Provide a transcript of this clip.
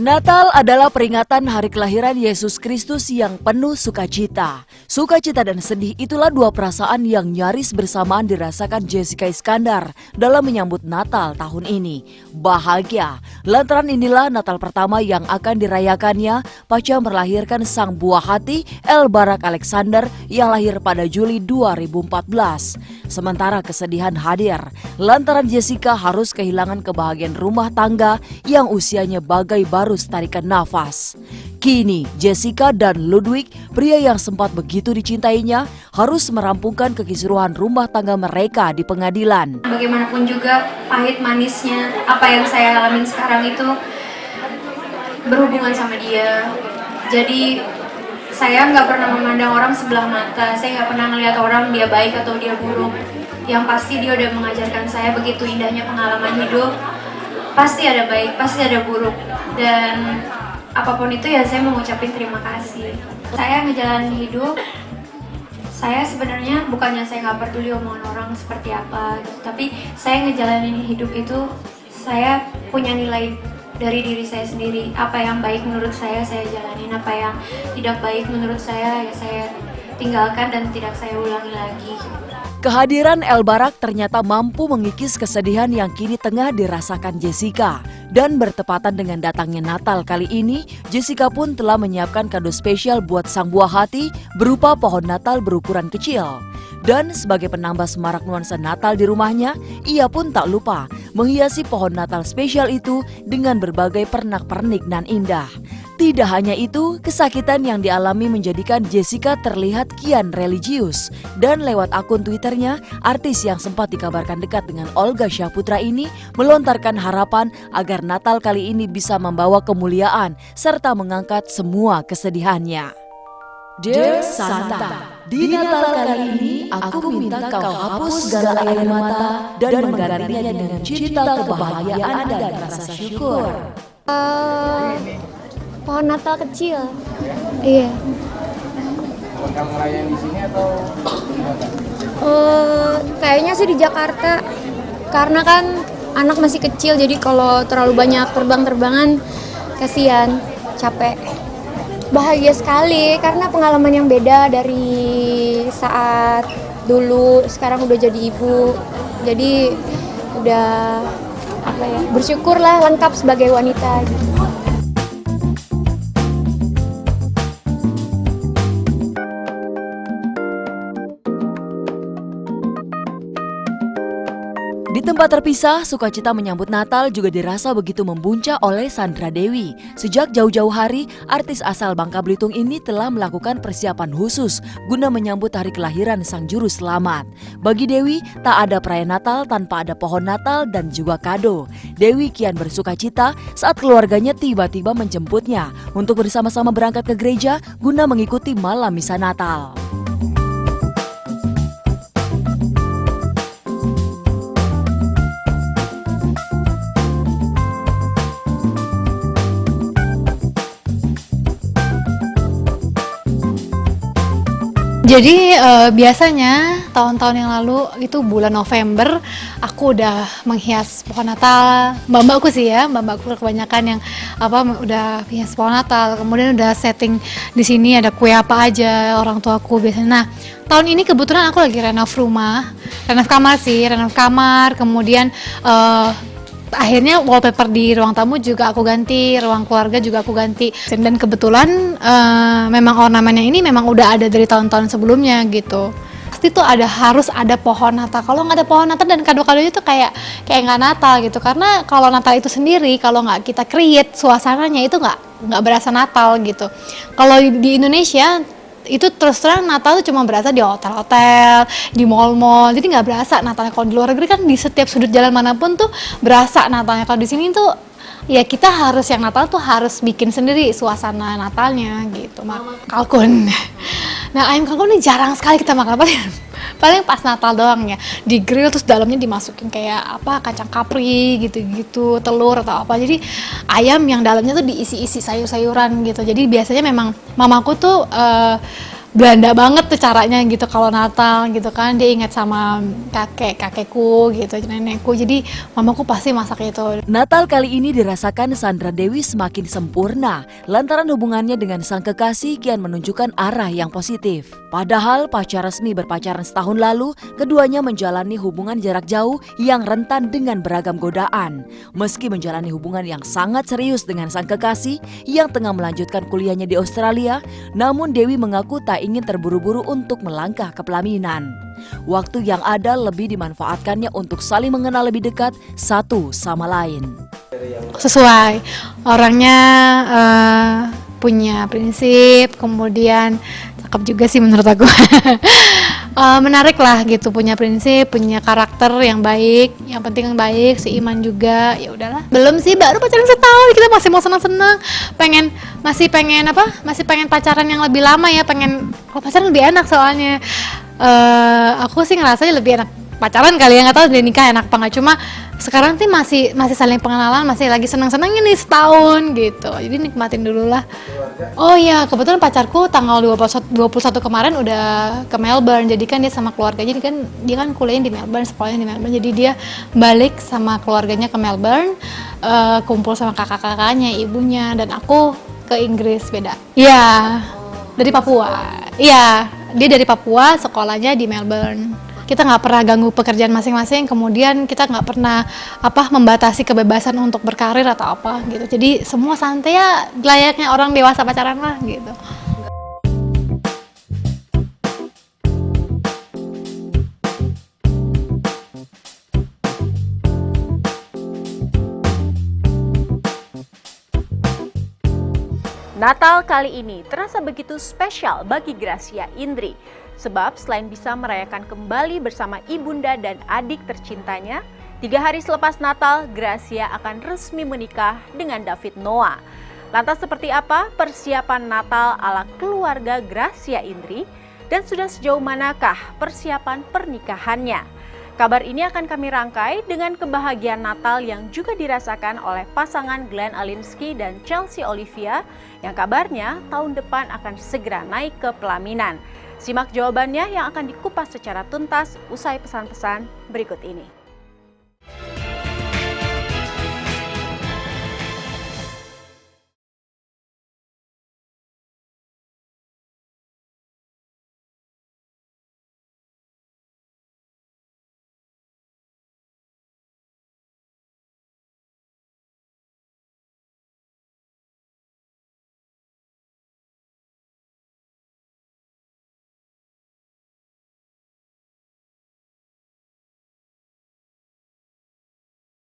Natal adalah peringatan hari kelahiran Yesus Kristus yang penuh sukacita. Sukacita dan sedih itulah dua perasaan yang nyaris bersamaan dirasakan Jessica Iskandar dalam menyambut Natal tahun ini. Bahagia, lantaran inilah Natal pertama yang akan dirayakannya pasca melahirkan sang buah hati El Barak Alexander yang lahir pada Juli 2014. Sementara kesedihan hadir, lantaran Jessica harus kehilangan kebahagiaan rumah tangga yang usianya bagai baru tarikan nafas. Kini Jessica dan Ludwig, pria yang sempat begitu dicintainya, harus merampungkan kekisruhan rumah tangga mereka di pengadilan. Bagaimanapun juga pahit manisnya apa yang saya alamin sekarang itu berhubungan sama dia. Jadi saya nggak pernah memandang orang sebelah mata. Saya nggak pernah ngelihat orang dia baik atau dia buruk. Yang pasti dia udah mengajarkan saya begitu indahnya pengalaman hidup. Pasti ada baik, pasti ada buruk. Dan apapun itu ya saya mengucapin terima kasih. Saya ngejalanin hidup, saya sebenarnya bukannya saya nggak peduli omongan orang seperti apa gitu, tapi saya ngejalanin hidup itu saya punya nilai dari diri saya sendiri. Apa yang baik menurut saya jalanin, apa yang tidak baik menurut saya ya saya tinggalkan dan tidak saya ulangi lagi. Kehadiran El Barak ternyata mampu mengikis kesedihan yang kini tengah dirasakan Jessica. Dan bertepatan dengan datangnya Natal kali ini, Jessica pun telah menyiapkan kado spesial buat sang buah hati berupa pohon Natal berukuran kecil. Dan sebagai penambah semarak nuansa Natal di rumahnya, ia pun tak lupa menghiasi pohon Natal spesial itu dengan berbagai pernak-pernik nan indah. Tidak hanya itu, kesakitan yang dialami menjadikan Jessica terlihat kian religius. Dan lewat akun Twitternya, artis yang sempat dikabarkan dekat dengan Olga Syahputra ini melontarkan harapan agar Natal kali ini bisa membawa kemuliaan serta mengangkat semua kesedihannya. Dear Santa, di Natal kali ini aku minta kau hapus segala air mata dan menggantinya dengan cinta, kebahagiaan dan rasa syukur. Pohon Natal kecil. Iya. Kamu ngerayain di sini atau Kayaknya sih di Jakarta. Karena kan anak masih kecil, jadi kalau terlalu banyak terbang-terbangan kasihan, capek. Bahagia sekali karena pengalaman yang beda dari saat dulu, sekarang udah jadi ibu. Jadi udah bersyukurlah, lengkap sebagai wanita gitu. Di tempat terpisah, sukacita menyambut Natal juga dirasa begitu membuncah oleh Sandra Dewi. Sejak jauh-jauh hari, artis asal Bangka Belitung ini telah melakukan persiapan khusus guna menyambut hari kelahiran sang juru selamat. Bagi Dewi, tak ada perayaan Natal tanpa ada pohon Natal dan juga kado. Dewi kian bersukacita saat keluarganya tiba-tiba menjemputnya untuk bersama-sama berangkat ke gereja guna mengikuti malam misa Natal. Jadi biasanya tahun-tahun yang lalu itu bulan November aku udah menghias pohon Natal. Mbak-mbakku sih ya, mbak-mbakku kebanyakan yang udah hias pohon Natal. Kemudian udah setting di sini ada kue apa aja orang tuaku biasanya. Nah, tahun ini kebetulan aku lagi renov rumah, renov kamar, kemudian akhirnya wallpaper di ruang tamu juga aku ganti, ruang keluarga juga aku ganti. Dan kebetulan memang ornamennya ini memang udah ada dari tahun-tahun sebelumnya gitu. Pasti tuh harus ada pohon Natal. Kalau nggak ada pohon Natal dan kado-kadonya tuh kayak nggak Natal gitu. Karena kalau Natal itu sendiri kalau nggak kita create suasananya itu nggak berasa Natal gitu. Kalau di Indonesia itu terus terang Natal tuh cuma berasa di hotel-hotel, di mall-mall, jadi nggak berasa Natalnya. Kalau di luar negeri kan di setiap sudut jalan manapun tuh berasa Natalnya. Kalau di sini tuh ya kita harus yang Natal tuh harus bikin sendiri suasana Natalnya gitu. Kalkun. Nah, ayam kalkun ini jarang sekali kita makan, paling pas Natal doang ya. Di grill terus dalamnya dimasukin kayak kacang kapri gitu-gitu, telur atau apa. Jadi ayam yang dalamnya tuh diisi-isi sayur-sayuran gitu. Jadi biasanya memang mamaku tuh Belanda banget tuh caranya gitu kalau Natal gitu kan, dia ingat sama kakekku gitu, nenekku, jadi mamaku pasti masak itu. Natal kali ini dirasakan Sandra Dewi semakin sempurna lantaran hubungannya dengan sang kekasih kian menunjukkan arah yang positif. Padahal pasca resmi berpacaran setahun lalu, keduanya menjalani hubungan jarak jauh yang rentan dengan beragam godaan. Meski menjalani hubungan yang sangat serius dengan sang kekasih yang tengah melanjutkan kuliahnya di Australia, namun Dewi mengaku tak ingin terburu-buru untuk melangkah ke pelaminan. Waktu yang ada lebih dimanfaatkannya untuk saling mengenal lebih dekat satu sama lain. Sesuai orangnya, punya prinsip, kemudian cakep juga sih menurut aku. Menarik lah gitu, punya prinsip, punya karakter yang baik, yang penting yang baik, seiman juga. Ya udahlah, belum sih, baru pacaran setahun, kita masih mau senang-senang, masih pengen pacaran yang lebih lama ya, kalau pacaran lebih enak soalnya. Aku sih ngerasanya lebih enak pacaran kali ya, nggak tahu dari nikah enak apa nggak, cuma sekarang sih masih saling pengenalan, masih lagi senang-senangnya nih setahun gitu, jadi nikmatin dulu lah. Oh iya, kebetulan pacarku tanggal 21 kemarin udah ke Melbourne, jadi kan dia sama keluarganya, dia kan kuliahnya di Melbourne, sekolahnya di Melbourne, jadi dia balik sama keluarganya ke Melbourne, kumpul sama kakak-kakaknya, ibunya, dan aku ke Inggris. Beda. Iya, dari Papua. Iya, dia dari Papua, sekolahnya di Melbourne. Kita nggak pernah ganggu pekerjaan masing-masing, kemudian kita nggak pernah membatasi kebebasan untuk berkarir atau apa gitu. Jadi semua santai ya, layaknya orang dewasa pacaran lah gitu. Natal kali ini terasa begitu spesial bagi Gracia Indri. Sebab selain bisa merayakan kembali bersama ibunda dan adik tercintanya, 3 hari selepas Natal, Gracia akan resmi menikah dengan David Noah. Lantas seperti apa persiapan Natal ala keluarga Gracia Indri? Dan sudah sejauh manakah persiapan pernikahannya? Kabar ini akan kami rangkai dengan kebahagiaan Natal yang juga dirasakan oleh pasangan Glenn Alinsky dan Chelsea Olivia yang kabarnya tahun depan akan segera naik ke pelaminan. Simak jawabannya yang akan dikupas secara tuntas usai pesan-pesan berikut ini.